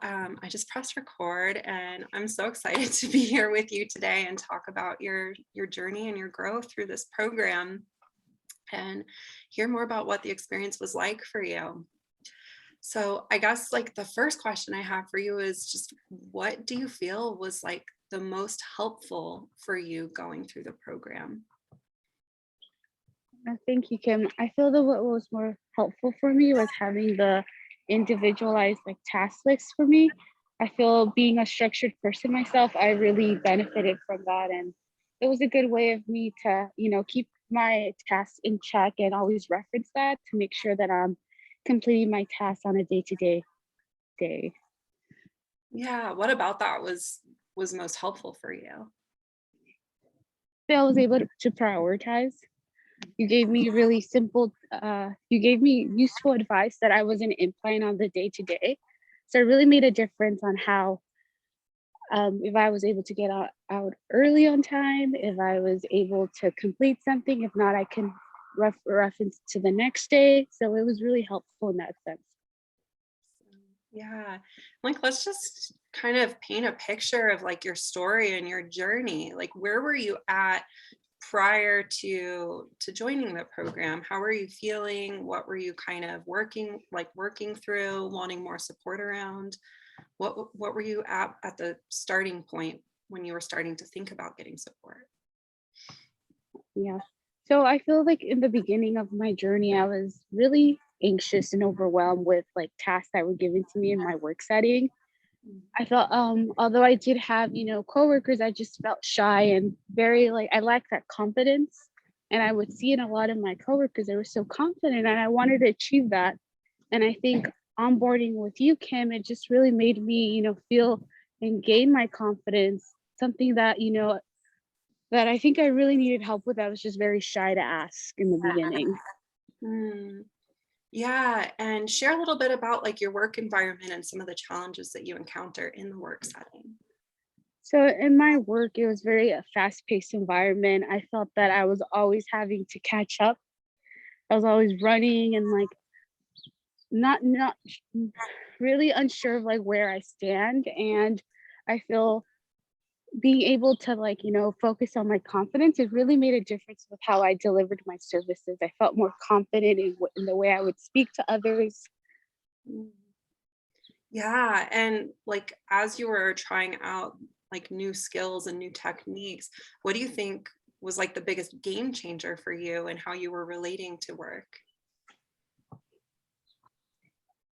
I just pressed record and I'm so excited to be here with you today and talk about your journey and your growth through this program and hear more about what the experience was like for you. So I guess like the first question I have for you is just what do you feel was like the most helpful for you going through the program? Thank you, Kim. I feel that what was more helpful for me was having the individualized like task list for me. I feel being a structured person myself, I really benefited from that. And it was a good way of me to, keep my tasks in check and always reference that to make sure that I'm completing my tasks on a day-to-day day. Yeah, what about that was most helpful for you? So I was able to prioritize. You gave me really simple, you gave me useful advice that I wasn't implying on the day to day. So it really made a difference on how, if I was able to get out early on time, if I was able to complete something, if not, I can reference to the next day. So it was really helpful in that sense. Yeah. Like, let's just kind of paint a picture of like your story and your journey. Like, where were you at prior to joining the program? How were you feeling? What were you kind of working through, wanting more support around? What were you at the starting point when you were starting to think about getting support? Yeah. So I feel like in the beginning of my journey, I was really anxious and overwhelmed with like tasks that were given to me in my work setting. I felt although I did have, coworkers, I just felt shy and very like I lacked that confidence. And I would see in a lot of my coworkers, they were so confident and I wanted to achieve that. And I think onboarding with you, Kim, it just really made me, feel and gain my confidence, something that, that I think I really needed help with. I was just very shy to ask in the beginning. Hmm. Yeah, and share a little bit about like your work environment and some of the challenges that you encounter in the work setting. So in my work, it was very a fast-paced environment. I felt that I was always having to catch up. I was always running and like not really unsure of like where I stand. And I feel being able to like, focus on my confidence, it really made a difference with how I delivered my services. I felt more confident in the way I would speak to others. Mm. Yeah, and like as you were trying out like new skills and new techniques, what do you think was like the biggest game changer for you and how you were relating to work?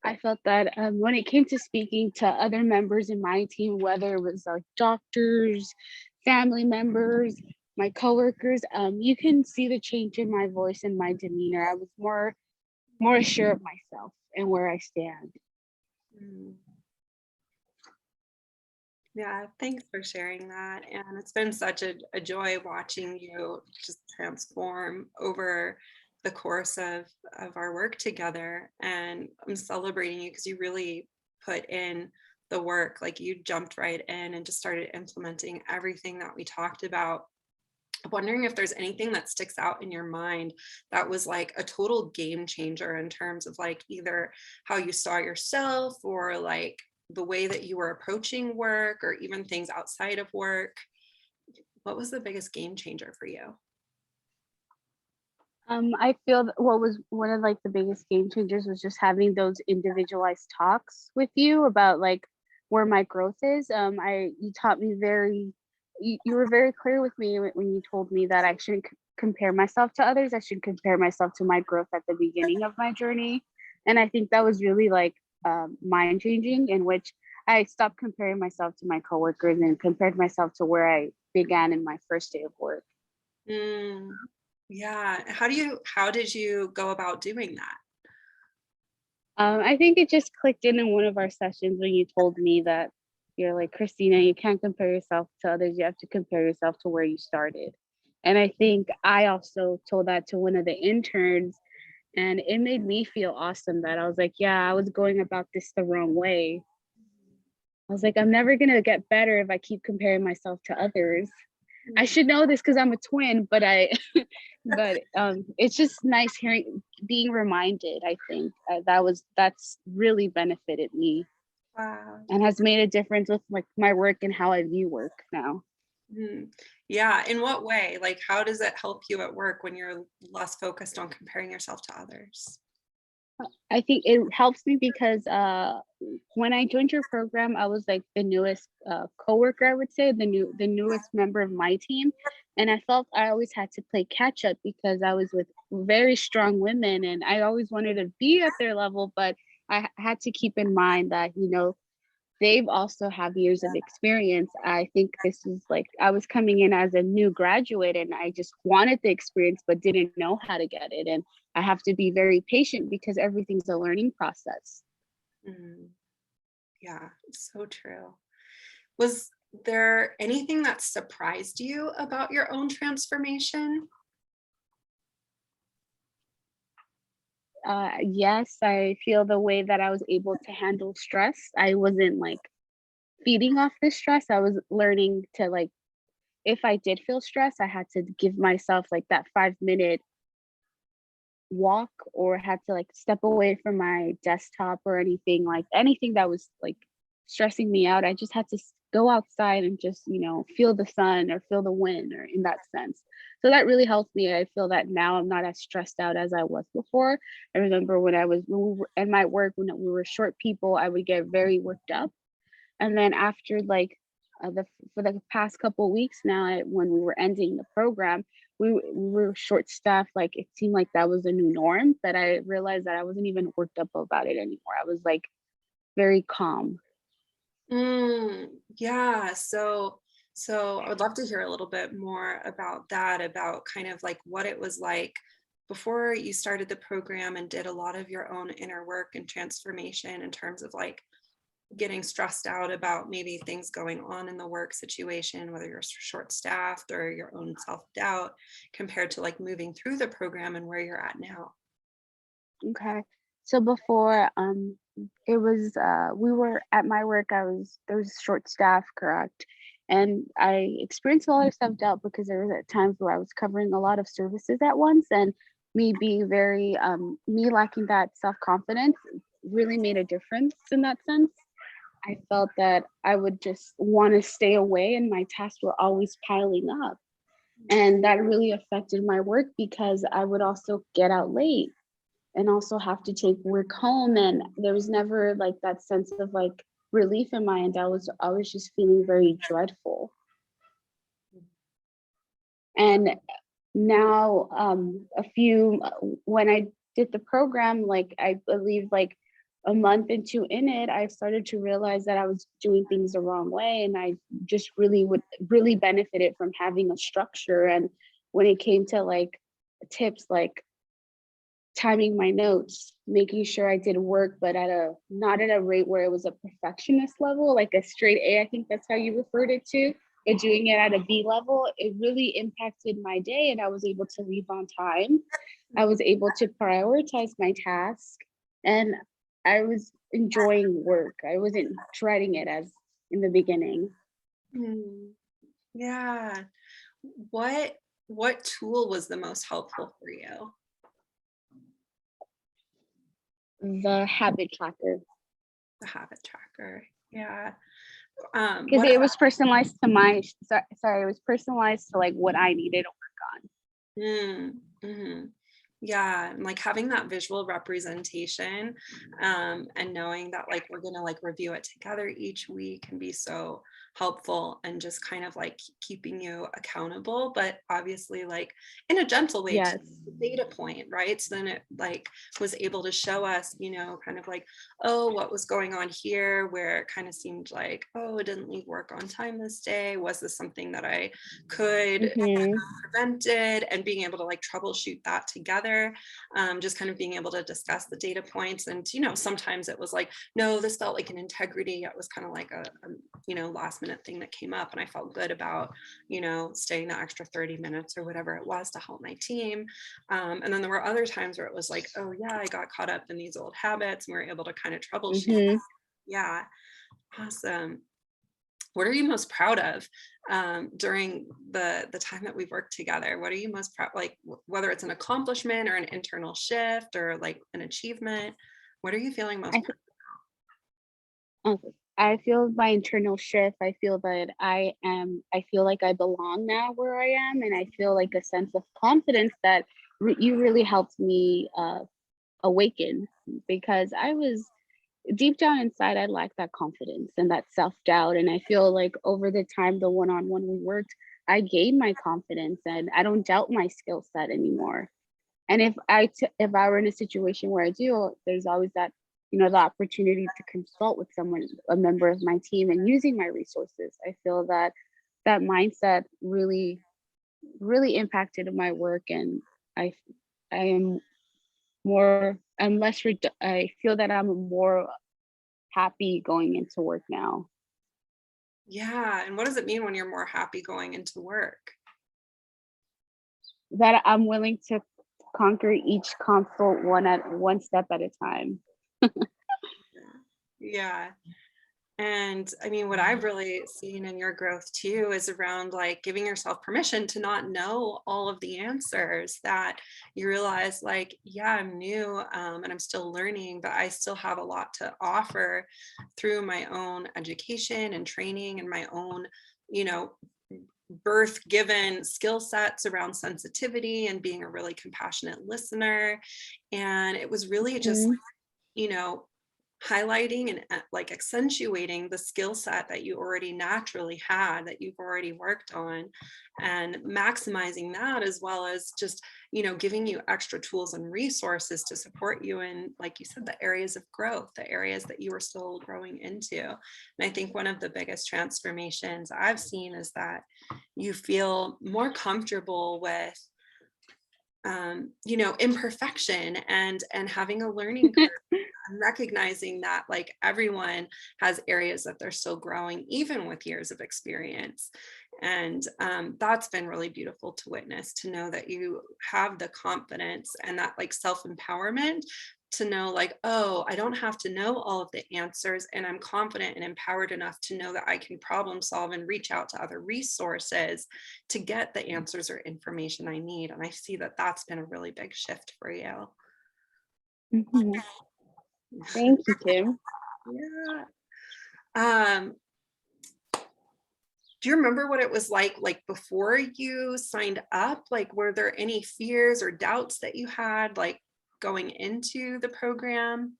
I felt that when it came to speaking to other members in my team, whether it was like doctors, family members, my coworkers, you can see the change in my voice and my demeanor. I was more assured of myself and where I stand. Mm. Yeah, thanks for sharing that. And it's been such a joy watching you just transform over the course of our work together. And I'm celebrating you because you really put in the work. Like you jumped right in and just started implementing everything that we talked about. I'm wondering if there's anything that sticks out in your mind that was like a total game changer in terms of like either how you saw yourself or like the way that you were approaching work or even things outside of work. What was the biggest game changer for you? I feel that what was one of like the biggest game changers was just having those individualized talks with you about like where my growth is. You taught me you were very clear with me when you told me that I shouldn't compare myself to others. I should compare myself to my growth at the beginning of my journey. And I think that was really like mind changing, in which I stopped comparing myself to my coworkers and compared myself to where I began in my first day of work. Mm, yeah. How did you go about doing that? I think it just clicked in one of our sessions when you told me that you're like, Christina, you can't compare yourself to others. You have to compare yourself to where you started. And I think I also told that to one of the interns, and it made me feel awesome that I was like, yeah, I was going about this the wrong way. I was like, I'm never going to get better if I keep comparing myself to others. I Mm. should know this because I'm a twin, but but it's just nice hearing, being reminded. I think that's really benefited me. Wow. and has made a difference with like my work and how I view work now. Mhm. Yeah, in what way? Like, how does it help you at work when you're less focused on comparing yourself to others? I think it helps me because when I joined your program, I was like the newest coworker, I would say, the newest member of my team, and I felt I always had to play catch up because I was with very strong women, and I always wanted to be at their level, but had to keep in mind that they've also have years of experience. I think this is like I was coming in as a new graduate and I just wanted the experience but didn't know how to get it. And I have to be very patient because everything's a learning process. Mm, yeah, so true. Was there anything that surprised you about your own transformation? Yes, I feel the way that I was able to handle stress. I wasn't like feeding off the stress. I was learning to like, if I did feel stress, I had to give myself like that 5 minute walk or had to like step away from my desktop or anything that was like stressing me out. I just had to go outside and just, feel the sun or feel the wind or in that sense. So that really helped me. I feel that now I'm not as stressed out as I was before. I remember when we were at my work, when we were short people, I would get very worked up. And then after like the for the past couple weeks now, when we were ending the program, we were short staffed. Like it seemed like that was a new norm. That I realized that I wasn't even worked up about it anymore. I was like very calm. Yeah, so I would love to hear a little bit more about that, about kind of like what it was like before you started the program and did a lot of your own inner work and transformation in terms of like getting stressed out about maybe things going on in the work situation, whether you're short staffed or your own self-doubt, compared to like moving through the program and where you're at now. Okay. So before, it was we were at my work. There was short staff, correct, and I experienced a lot of self doubt because there was at times where I was covering a lot of services at once, and me lacking that self confidence really made a difference in that sense. I felt that I would just want to stay away, and my tasks were always piling up, and that really affected my work because I would also get out late and also have to take work home, and there was never like that sense of like relief in my end. I was just feeling very dreadful. And now a few when I did the program, like I believe like a month into in it, I started to realize that I was doing things the wrong way, and I just really benefited from having a structure. And when it came to like tips like timing my notes, making sure I did work, but at a not at a rate where it was a perfectionist level, like a straight A, I think that's how you referred it to, but doing it at a B level, it really impacted my day and I was able to leave on time. I was able to prioritize my task and I was enjoying work. I wasn't dreading it as in the beginning. Mm, yeah. What what tool was the most helpful for you? The habit tracker, The habit tracker. Yeah. because What it was personalized to it was personalized to like what I needed to work on. mhm. Yeah, and like having that visual representation, and knowing that like we're gonna like review it together each week can be so helpful and just kind of like keeping you accountable, but obviously like in a gentle way to Yes. the data point, right? So then it like was able to show us, kind of like, oh, what was going on here, where it kind of seemed like, oh, it didn't leave work on time this day. Was this something that I could Mhm. prevented, and being able to like troubleshoot that together, just kind of being able to discuss the data points. And sometimes it was like, no, this felt like an integrity, it was kind of like a last minute thing that came up and I felt good about staying the extra 30 minutes or whatever it was to help my team. And then there were other times where it was like, oh yeah, I got caught up in these old habits, and we were able to kind of troubleshoot. Mhm. Yeah. Awesome. What are you most proud of, during the time that we've worked together? What are you most proud, like whether it's an accomplishment or an internal shift or like an achievement? What are you feeling most I proud? I feel my internal shift. I feel that I feel like I belong now where I am. And I feel like a sense of confidence that you really helped me awaken, because I was deep down inside, I lacked that confidence and that self doubt. And I feel like over the time, the one on one we worked, I gained my confidence and I don't doubt my skill set anymore. And if I were in a situation where I do, there's always that, the opportunity to consult with someone, a member of my team, and using my resources. I feel that that mindset really impacted my work, and I I am I'm less I feel that I'm more happy going into work now. Yeah. And what does it mean when you're more happy going into work? That I'm willing to conquer each consult one step at a time. Yeah. And I mean, what I've really seen in your growth too is around like giving yourself permission to not know all of the answers, that you realize, like, yeah, I'm new, and I'm still learning, but I still have a lot to offer through my own education and training and my own, you know, birth given skill sets around sensitivity and being a really compassionate listener. And it was really just, Mhm. you know, highlighting and like accentuating the skill set that you already naturally had, that you've already worked on, and maximizing that, as well as just, giving you extra tools and resources to support you in, like you said, the areas of growth, the areas that you are still growing into. And I think one of the biggest transformations I've seen is that you feel more comfortable with, imperfection and having a learning curve, and recognizing that, like, everyone has areas that they're still growing even with years of experience. And that's been really beautiful to witness, to know that you have the confidence and that, like, self-empowerment to know, like, oh, I don't have to know all of the answers, and I'm confident and empowered enough to know that I can problem solve and reach out to other resources to get the answers or information I need. And I see that that's been a really big shift for you. Mhm. Thank you, Kim. Yeah. Um, do you remember what it was like before you signed up? Like, were there any fears or doubts that you had, like, going into the program?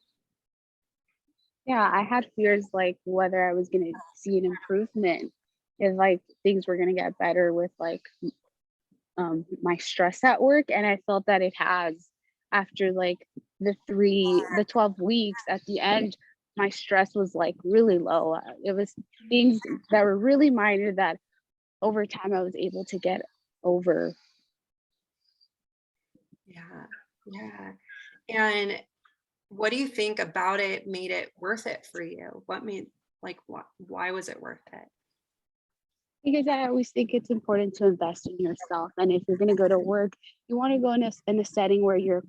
Yeah, I had fears like whether I was gonna see an improvement, if like things were gonna get better with like my stress at work, and I felt that it has. After like the 12 weeks at the end, my stress was like really low. It was things that were really minor that over time I was able to get over. Yeah. Yeah. And what do you think about it made it worth it for you? What made, like, why was it worth it? Because I always think it's important to invest in yourself. And if you're going to go to work, you want to go in a setting where you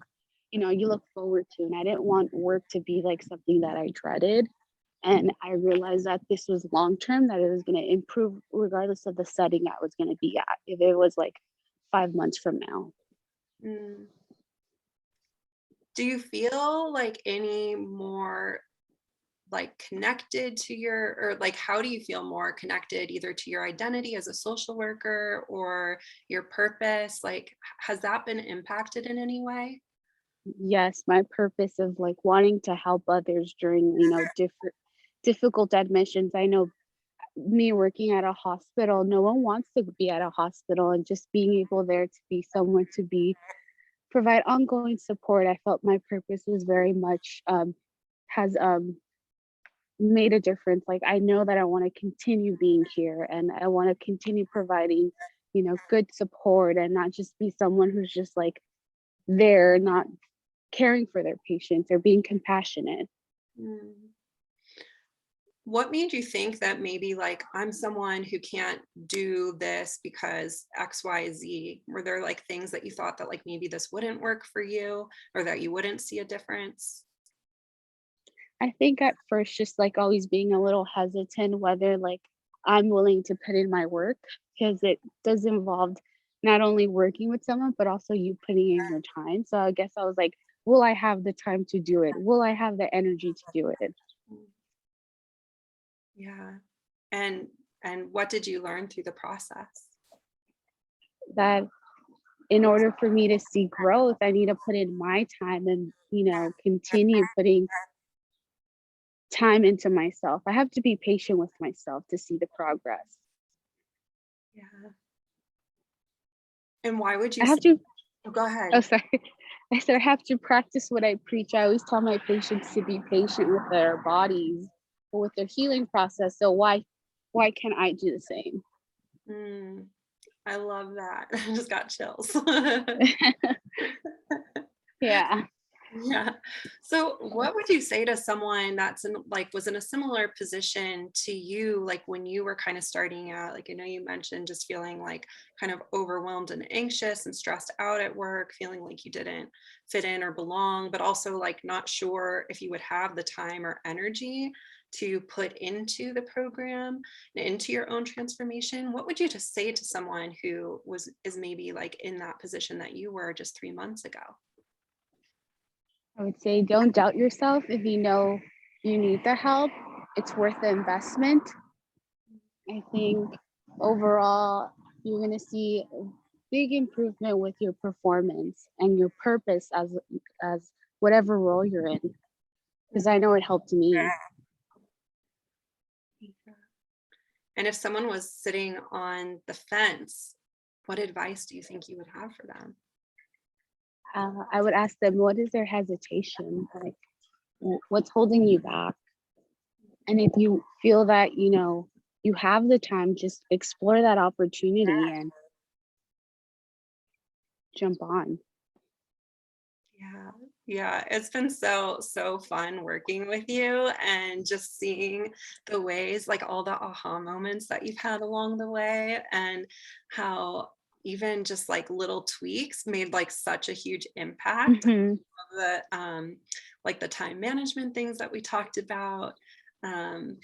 look forward to. And I didn't want work to be like something that I dreaded. And I realized that this was long term, that it was going to improve regardless of the setting I was going to be at, if it was like 5 months from now. Mm. Do you feel like any more, like, connected to your, or like, how do you feel more connected either to your identity as a social worker or your purpose? Like, has that been impacted in any way? Yes, my purpose of like wanting to help others during, difficult admissions. I know me working at a hospital, no one wants to be at a hospital, and just being able there to be someone to be provide ongoing support. I felt my purpose was very much has made a difference. Like I know that I want to continue being here, and I want to continue providing, good support, and not just be someone who's just like there, not caring for their patients or being compassionate. Mm. What made you think that maybe, like, I'm someone who can't do this because XYZ? Were there like things that you thought that, like, maybe this wouldn't work for you, or that you wouldn't see a difference? I think at first, just like always being a little hesitant whether like I'm willing to put in my work, because it does involve not only working with someone, but also you putting in your time. So I guess I was like, will I have the time to do it? Will I have the energy to do it? Yeah. And what did you learn through the process? That in order for me to see growth, I need to put in my time and, continue putting time into myself. I have to be patient with myself to see the progress. Yeah. And why would I you say, have to, oh, go oh, ahead. sorry. I said I have to practice what I preach. I always tell my patients to be patient with their bodies or with their healing process. So why can't I do the same? Mm, I love that. I just got chills. Yeah. Yeah. So what would you say to someone that's in like was in a similar position to you, like when you were kind of starting out? Like I know you mentioned just feeling like kind of overwhelmed and anxious and stressed out at work, feeling like you didn't fit in or belong, but also like not sure if you would have the time or energy to put into the program and into your own transformation. What would you just say to someone who is maybe like in that position that you were just 3 months ago? I would say don't doubt yourself. If you know you need the help, it's worth the investment. I think overall, you're going to see a big improvement with your performance and your purpose as whatever role you're in. Because I know it helped me. And if someone was sitting on the fence, what advice do you think you would have for them? I would ask them, what is their hesitation? Like, what's holding you back? And if you feel that, you have the time, just explore that opportunity and jump on. Yeah. Yeah, it's been so fun working with you and just seeing the ways, like all the aha moments that you've had along the way, and how even just like little tweaks made like such a huge impact. Hmm. The like the time management things that we talked about um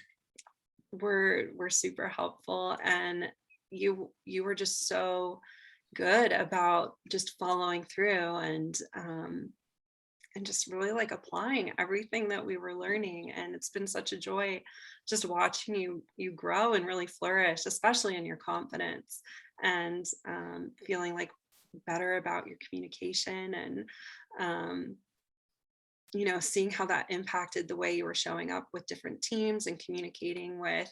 were super helpful, and you were just so good about just following through and just really like applying everything that we were learning. And it's been such a joy just watching you grow and really flourish, especially in your confidence, and feeling like better about your communication, and um, seeing how that impacted the way you were showing up with different teams and communicating with,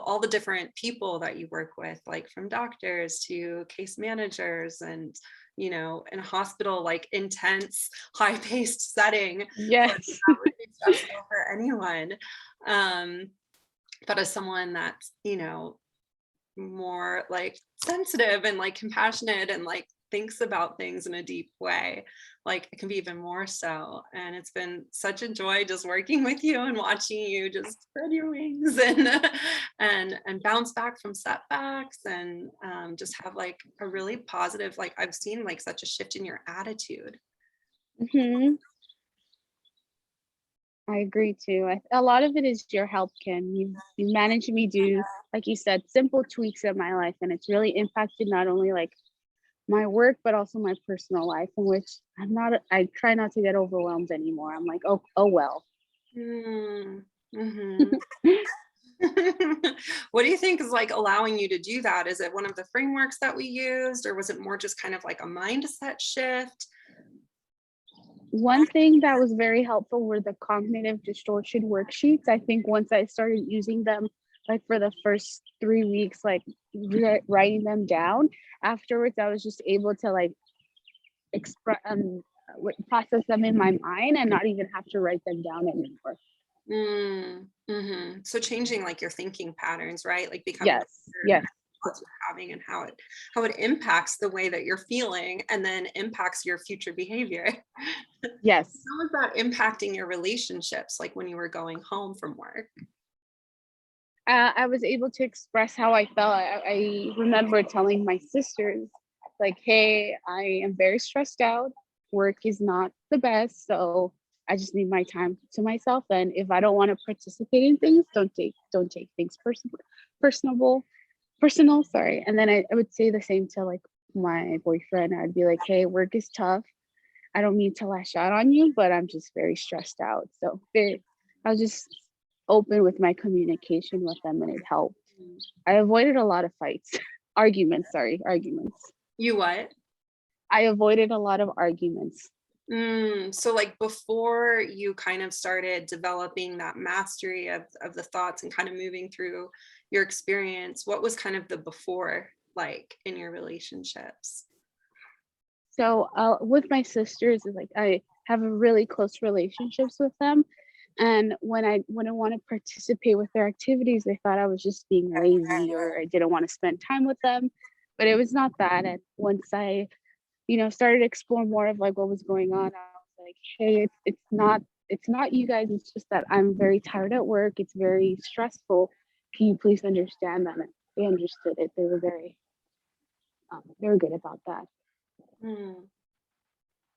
all the different people that you work with, like from doctors to case managers, and, in a hospital, like intense, high-paced setting. Like Yes. that would be stressful for anyone. Um, but as someone that's, more like sensitive and like compassionate and like thinks about things in a deep way, like it can be even more so. And it's been such a joy just working with you and watching you just spread your wings and and bounce back from setbacks, and just have like a really positive, like I've seen like such a shift in your attitude. Hmm. I agree too. A lot of it is your help, Kim. You managed me do, like you said, simple tweaks in my life, and it's really impacted not only like my work, but also my personal life, in which I try not to get overwhelmed anymore. I'm like, oh well. Mm, mhm. What do you think is like allowing you to do that? Is it one of the frameworks that we used, or was it more just kind of like a mindset shift? One thing that was very helpful were the cognitive distortion worksheets. I think once I started using them, like for the first 3 weeks, like writing them down, afterwards, I was just able to like express process them in my mind and not even have to write them down anymore. Mm, so changing like your thinking patterns, right? Like becoming Yes, aware of yes, the thoughts you're having and how it impacts the way that you're feeling, and then impacts your future behavior. yes. How is that impacting your relationships, like when you were going home from work? I was able to express how I felt. I remember telling my sisters, like, hey, I am very stressed out. Work is not the best. So I just need my time to myself. And if I don't want to participate in things, don't take things personal, sorry. And then I would say the same to like my boyfriend. I'd be like, hey, work is tough. I don't mean to lash out on you, but I'm just very stressed out. So I was just open with my communication with them, and it helped. I avoided a lot of fights, arguments. You what? I avoided a lot of arguments. So like before you kind of started developing that mastery of the thoughts and kind of moving through your experience, what was kind of the before like in your relationships? So with my sisters, like I have a really close relationships with them. And when I want to participate with their activities, they thought I was just being lazy or I didn't want to spend time with them. But it was not that. And once I, started to explore more of like what was going on, I was like, hey, it's not you guys. It's just that I'm very tired at work. It's very stressful. Can you please understand that? And they understood it. They were good about that. Hmm.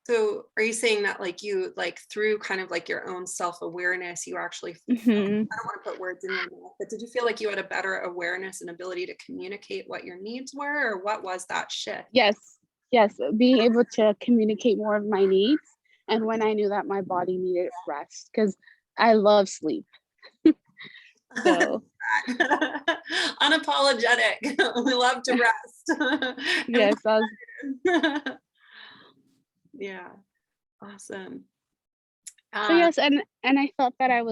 So are you saying that like you like through kind of like your own self-awareness, you actually, I Hmm. don't want to put words in your mouth, but did you feel like you had a better awareness and ability to communicate what your needs were, or what was that shift? Yes, being able to communicate more of my needs, and when I knew that my body needed rest, because I love sleep. So Unapologetic. We love to rest. And yes, yeah, awesome. so Um, yes, and I felt that I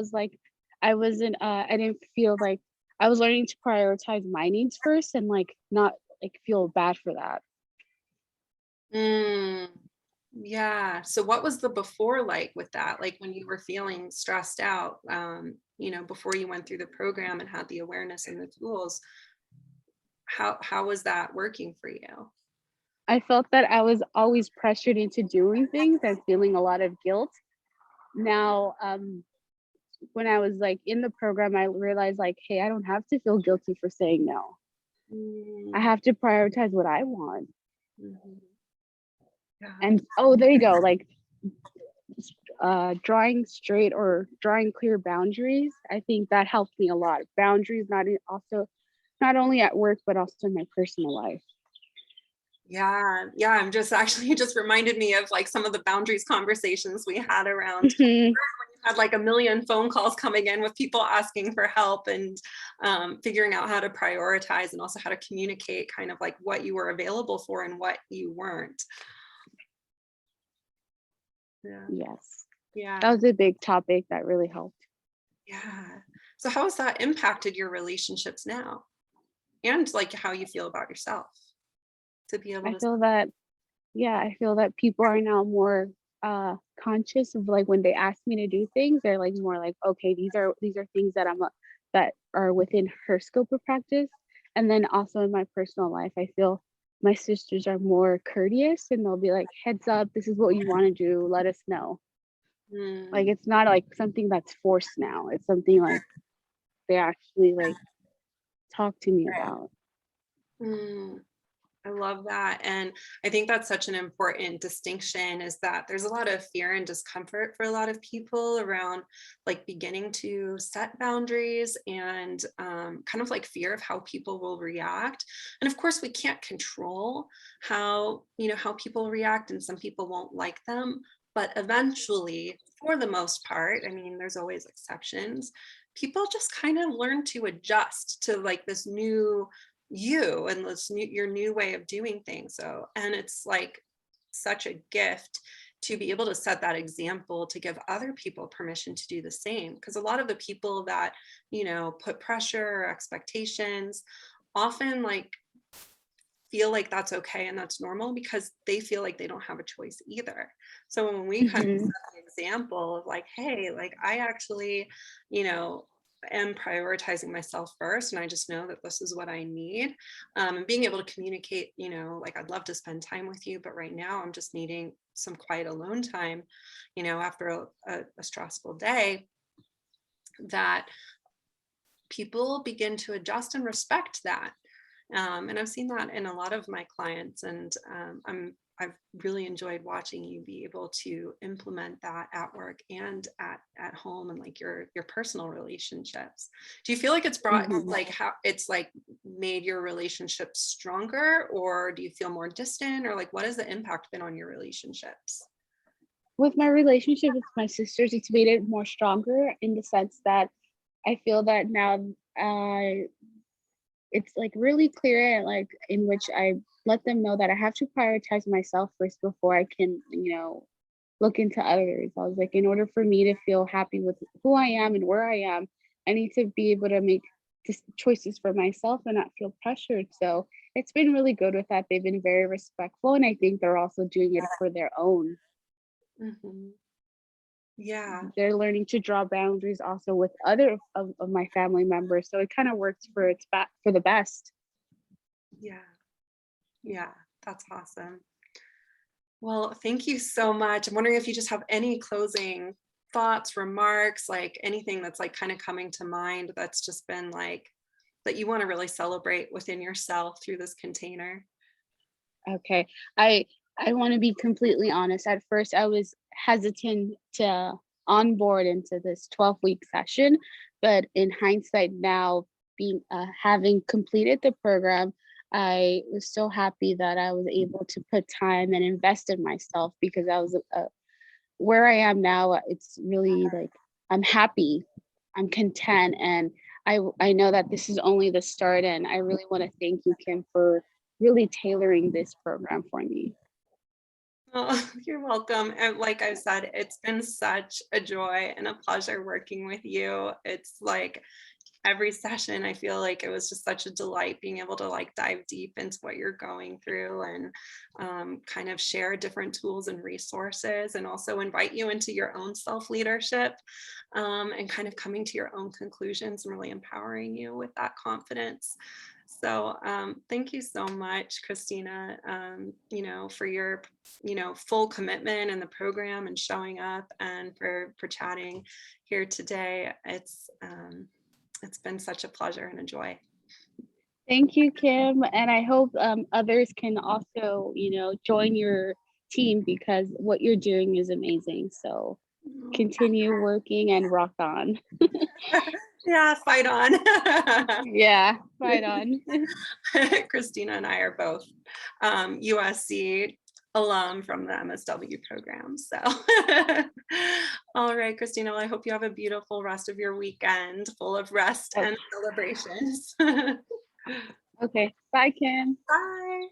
didn't feel like I was learning to prioritize my needs first and like not like feel bad for that. mm, yeah. So what was the before like with that? Like when you were feeling stressed out, before you went through the program and had the awareness and the tools, how was that working for you? I felt that I was always pressured into doing things and feeling a lot of guilt. Now, when I was like in the program, I realized like, hey, I don't have to feel guilty for saying no. I Mm, have to prioritize what I want. mhm. Yeah. And oh, there you go. Like drawing straight or drawing clear boundaries. I think that helped me a lot. Boundaries not only at work but also in my personal life. Yeah, yeah. I'm just actually you just reminded me of like some of the boundaries conversations we had around Mhm. had like a million phone calls coming in with people asking for help and figuring out how to prioritize and also how to communicate kind of like what you were available for and what you weren't. Yeah, Yes, that yeah, was a big topic that really helped. yeah. So how has that impacted your relationships now and like how you feel about yourself to be able I to? feel that Yeah, I feel that people are now more conscious of like when they ask me to do things, they're like more like, okay, these are things that are within her scope of practice. And then also in my personal life, I feel my sisters are more courteous and they'll be like, heads up, this is what you want to do, let us know. Like Mm, it's not like something that's forced now. It's something like they actually like talk to me about. mm. I love that. And I think that's such an important distinction is that there's a lot of fear and discomfort for a lot of people around like beginning to set boundaries and kind of like fear of how people will react. And of course, we can't control how people react and some people won't like them. But eventually, for the most part, I mean, there's always exceptions. People just kind of learn to adjust to like this new you and your new way of doing things. So and it's like such a gift to be able to set that example to give other people permission to do the same, because a lot of the people that put pressure or expectations often like feel like that's okay and that's normal because they feel like they don't have a choice either. So when we kind of Hmm. set an example of like, hey, like I actually, you know, am prioritizing myself first and I just know that this is what I need. And being able to communicate, like I'd love to spend time with you, but right now I'm just needing some quiet alone time, after a stressful day, that people begin to adjust and respect that. And I've seen that in a lot of my clients, and I've really enjoyed watching you be able to implement that at work and at home and like your personal relationships. Do you feel like it's brought Hmm. like how it's like made your relationships stronger, or do you feel more distant, or like what has the impact been on your relationships? With my relationship with my sisters, it's made it more stronger in the sense that I feel that now it's like really clear and like in which I let them know that I have to prioritize myself first before I can, look into others. I was like, in order for me to feel happy with who I am and where I am, I need to be able to make just choices for myself and not feel pressured. So it's been really good with that. They've been very respectful, and I think they're also doing it for their own. Mhm. Yeah. They're learning to draw boundaries also with other of my family members. So it kind of works for its back for the best. Yeah. Yeah. That's awesome. Well, thank you so much. I'm wondering if you just have any closing thoughts, remarks, like anything that's like kind of coming to mind that's just been like that you want to really celebrate within yourself through this container. Okay. I I want to be completely honest. At first, I was hesitant to onboard into this 12-week session, but in hindsight now, being having completed the program, I was so happy that I was able to put time and invest in myself because I was where I am now. It's really like I'm happy, I'm content, and I know that this is only the start. And I really want to thank you, Kim, for really tailoring this program for me. Oh, you're welcome. And like I said, it's been such a joy and a pleasure working with you. It's like every session, I feel like it was just such a delight being able to like dive deep into what you're going through and kind of share different tools and resources and also invite you into your own self leadership and kind of coming to your own conclusions and really empowering you with that confidence. So thank you so much, Christina, for your, full commitment in the program and showing up and for chatting here today. It's been such a pleasure and a joy. Thank you, Kim, and I hope others can also, join your team because what you're doing is amazing. So continue working and rock on. Yeah, fight on. Yeah, right on. Christina and I are both USC alum from the MSW program. So, all right, Christina, well, I hope you have a beautiful rest of your weekend full of rest Oh, and celebrations. okay, bye, Kim. Bye.